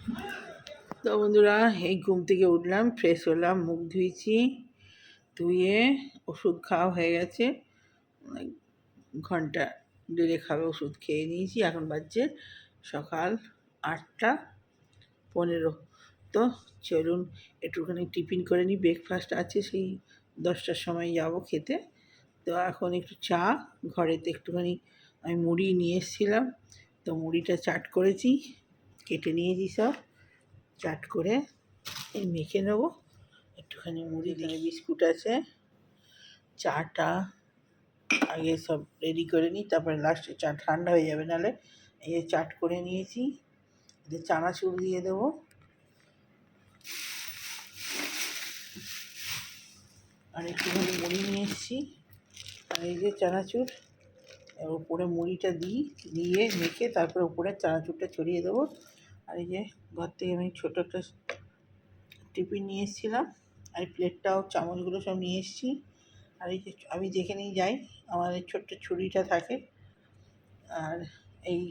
তো বন্ধুরা, এই ঘুম থেকে উঠলাম, ফ্রেশ হলাম, মুখ ধুয়েছি, ধুয়ে ওষুধ খাওয়া হয়ে গেছে। ঘন্টা দেড়ে খাবে ওষুধ খেয়ে নিয়েছি। এখন বাজছে সকাল 8:15। তো চলুন একটুখানি টিফিন করে নিই। ব্রেকফাস্ট আছে, সেই 10টার সময় যাব খেতে। তো এখন একটু চা, ঘরেতে একটুখানি আমি মুড়ি নিয়ে এসেছিলাম, তো মুড়িটা চাট করেছি, কেটে নিয়েছি সব, চাট করে এই মেখে নেবো। একটুখানি মুড়ি দিয়ে বিস্কুট আছে, চাটা আগে সব রেডি করে নিই, তারপরে লাস্টে চা ঠান্ডা হয়ে যাবে, নাহলে এই যে চাট করে নিয়েছি, এতে চানাচুর দিয়ে দেবো, আর একটুখানি মুড়ি নিয়ে এসেছি, আর এই যে চানাচুর, উপরে মুড়িটা দিয়ে মেখে তারপরে উপরে চানাচুরটা ছড়িয়ে দেবো। আর এই যে ঘর থেকে আমি ছোটো একটা টিফিন নিয়ে এসেছিলাম, আর এই প্লেটটাও চামচগুলো সব নিয়ে এসেছি। আর এই যে আমি যেখানেই যাই আমার এই ছোট্ট ছুরিটা থাকে, আর এই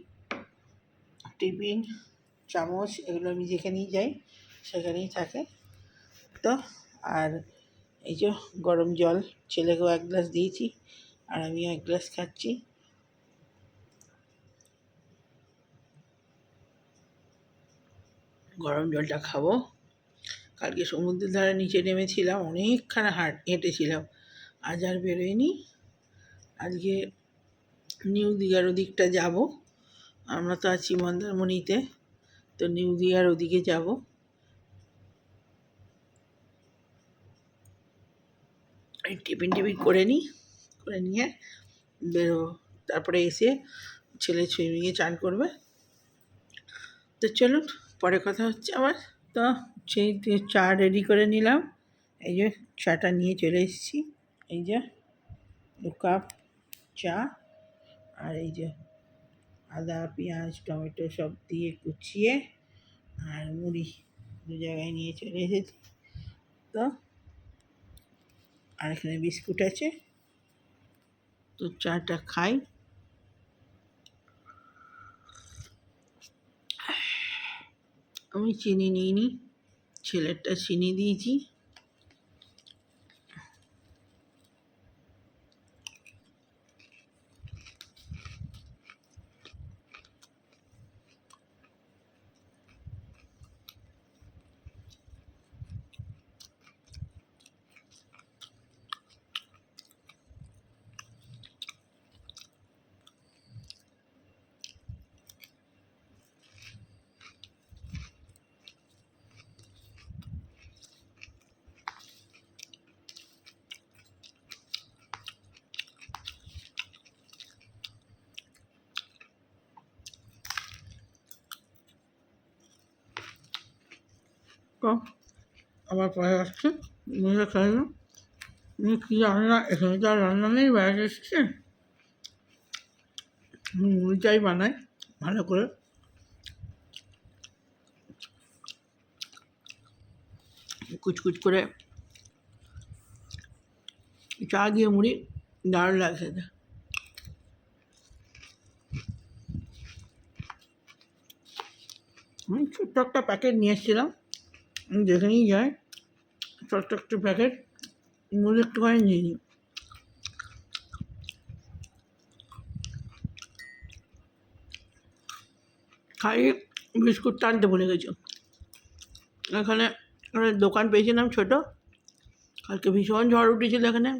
টিফিন চামচ এগুলো আমি যেখানেই যাই সেখানেই থাকে। তো আর এই যে গরম জল ছেলেকেও 1 গ্লাস দিয়েছি, আর আমিও 1 গ্লাস খাচ্ছি। গরম জলটা খাবো। কালকে সমুদ্রের ধারে নিচে নেমেছিলাম, অনেকখানা হেঁটেছিলাম, আজ আর বেরোয়নি। আজকে নিউ দীঘার ওদিকটা যাব, আমরা তো আছি মন্দারমণিতে, তো নিউ দীঘার ওদিকে যাব। এই টিফিন করে নিই, করে নিয়ে বেরোবো, তারপরে এসে ছেলে সুইমিংয়ে চান করবে। তো চলুন পরে কথা হচ্ছে আবার। তো সেই চা রেডি করে নিলাম, এই যে চাটা নিয়ে চলে এসেছি, এই যে 2 কাপ চা, আর এই যে আদা পেঁয়াজ টমেটো সব দিয়ে কুচিয়ে, আর মুড়ি 2 জায়গায় নিয়ে চলে এসেছি। তো আর এখানে বিস্কুট আছে, তো চাটা খাই। আমি চিনি নিইনি, ছেলেরটা চিনি দিয়েছি। তো আবার পরে আসছে, মুড়িটা খাইল, কী রান্না, এখানে তো আর রান্না নেই, বাইরে এসছে, মুড়িটাই বানাই ভালো করে। কুচকুচ করে চা দিয়ে মুড়ি দারুণ লাগছে। আমি ছোট্ট একটা প্যাকেট নিয়ে এসেছিলাম, যেখানেই যাই ছোট্ট একটা প্যাকেট মুড়ি একটুখানি নিয়ে নিই। খাই, বিস্কুটটা আনতে ভুলে গেছি। এখানে দোকান পেয়েছিলাম ছোটো, কালকে ভীষণ ঝড় উঠেছিল এখানে,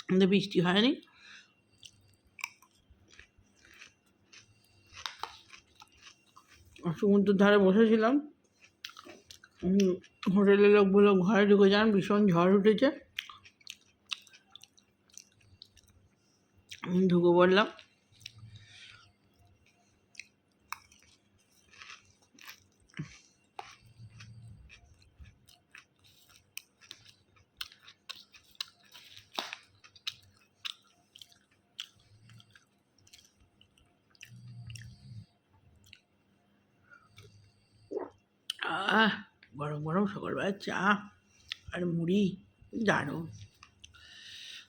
কিন্তু বৃষ্টি হয়নি। সমুদ্রের ধারে বসেছিলাম, হোটেলের লোকগুলো ঘরে ঢুকে যান, ভীষণ ঝড় উঠেছে, ঢুকে পড়লাম। গরম গরম সকালবেলা চা আর মুড়ি দারুণ।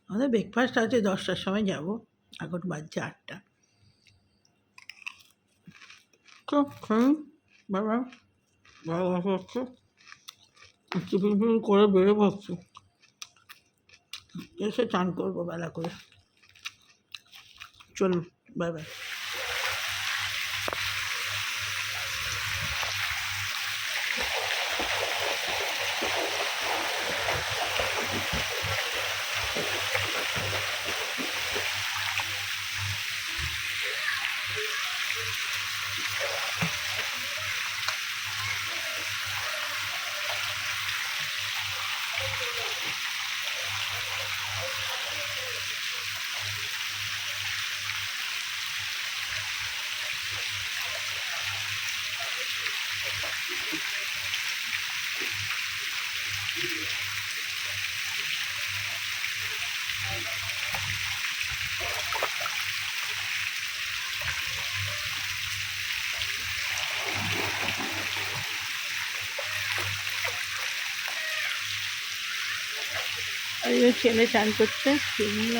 আমাদের ব্রেকফাস্ট আছে 10টার সময় যাব, এখন বাজছে 8টা। তো বাবা। ভালো হচ্ছে, টিফিন ফিফিন করে বেরো ভাবছি, এসে চান করবো বেলা করে। চলুন, বাই বাই। আর এই ছেলে চান করছে,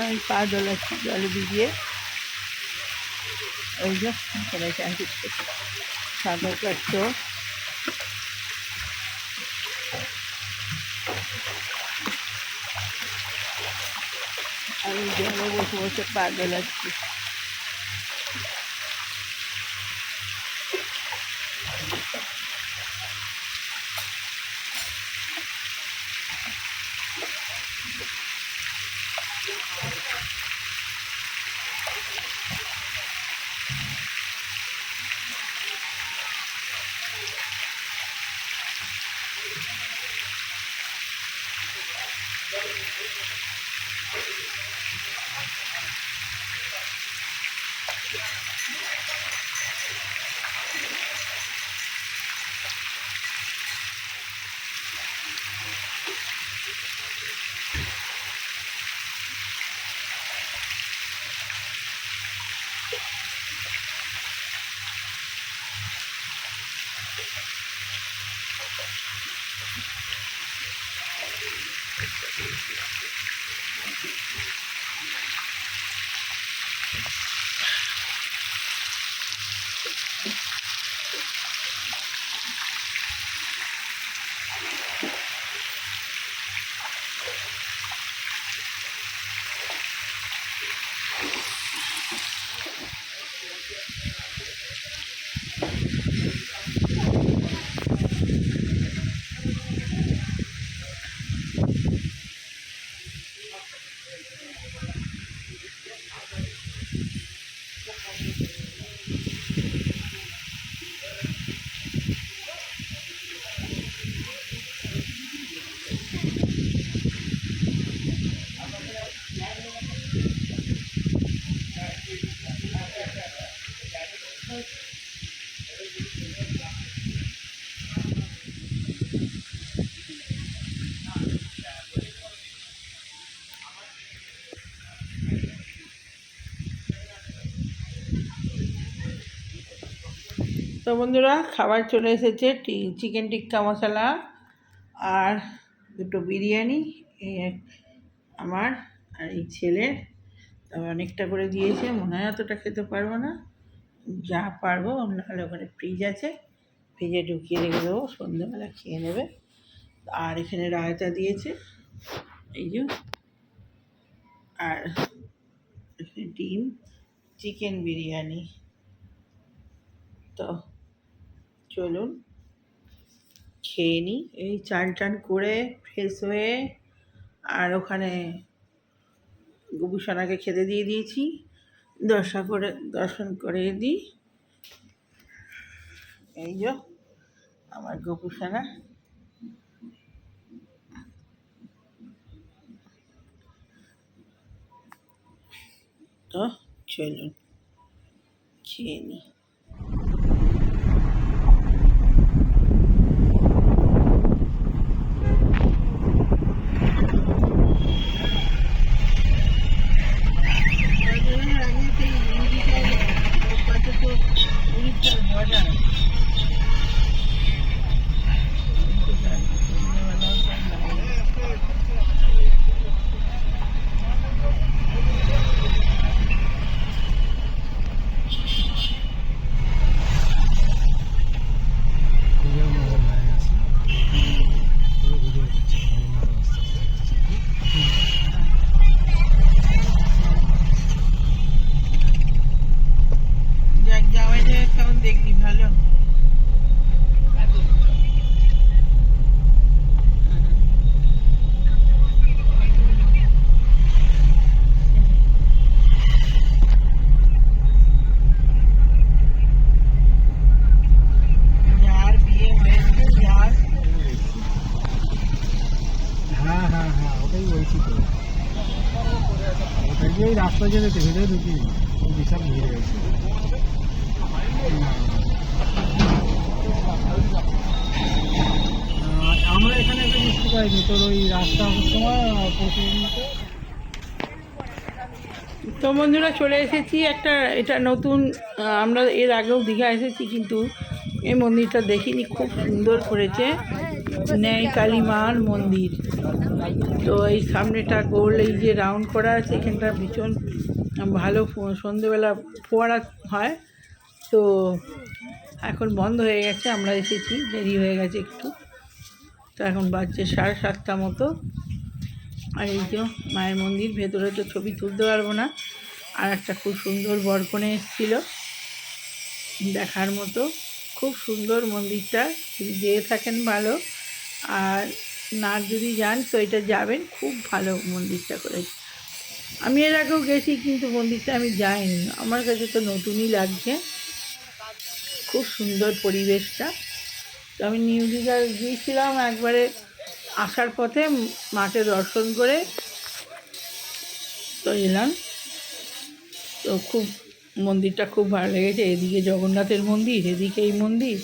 আমি পা দোলাচ্ছি জলে ভিজিয়ে। ওই যে ছেলে চান করছে, সাঁতার কাটতো। আমি জলে বসে বসে পা দোলাচ্ছি। তো বন্ধুরা, খাবার চলে এসেছে, চিকেন টিক্কা মশলা আর দুটো বিরিয়ানি। এই আমার আর এই ছেলের। তবে অনেকটা করে দিয়েছে, মনে হয় অতটা খেতে পারবো না, যা পারবো। নাহলে ওখানে ফ্রিজ আছে, ফ্রিজে ঢুকিয়ে রেখে দেবো, সন্ধ্যেবেলা খেয়ে নেবে। আর এখানে রায়তা দিয়েছে, এই যে, আর ডিম, চিকেন বিরিয়ানি। তো চলুন খেয়ে নিই। এই চান টান করে ফ্রেশ হয়ে, আর ওখানে গোপুসোনাকে খেতে দিয়ে দিয়েছি, দর্শন করে দিই। এই যে আমার গোপুসোনা। তো চলুন খেয়ে নিই। রাস্তা যেতে ভেতরে ঢুকি বিশাল ভিড় হয়েছে। আমরা এখানে একটা বুঝতে পারিনি তোর ওই রাস্তা সময় প্রতিদিনকে। তো বন্ধুরা চলে এসেছি একটা, এটা নতুন, আমরা এর আগেও দীঘা এসেছি কিন্তু এই মন্দিরটা দেখিনি, খুব সুন্দর করেছে, ন্যায় কালী মার মন্দির। তো এই সামনেটা গোল, এই যে রাউন্ড করা আছে এখানটা ভীষণ ভালো, সন্ধেবেলা ফোয়ারা হয়। তো এখন বন্ধ হয়ে গেছে, আমরা এসেছি দেরি হয়ে গেছে একটু, তো এখন বাজছে 7:30 মতো। আর এই যে মায়ের মন্দির, ভেতরে তো ছবি তুলতে পারবো না। আর একটা খুব সুন্দর বরকনে এসেছিল, দেখার মতো, খুব সুন্দর মন্দিরটা, যদি যেয়ে থাকেন ভালো, আর না যদি যান তো এটা যাবেন, খুব ভালো মন্দিরটা করেছে। আমি এর আগেও গেছি কিন্তু মন্দিরটা আমি যাইনি, আমার কাছে তো নতুনই লাগছে, খুব সুন্দর পরিবেশটা। তো আমি নিউ দীঘা গিয়েছিলাম একবারে, আসার পথে মাকে দর্শন করে তো এলাম। তো খুব মন্দিরটা খুব ভালো লেগেছে, এদিকে জগন্নাথের মন্দির, এদিকে এই মন্দির,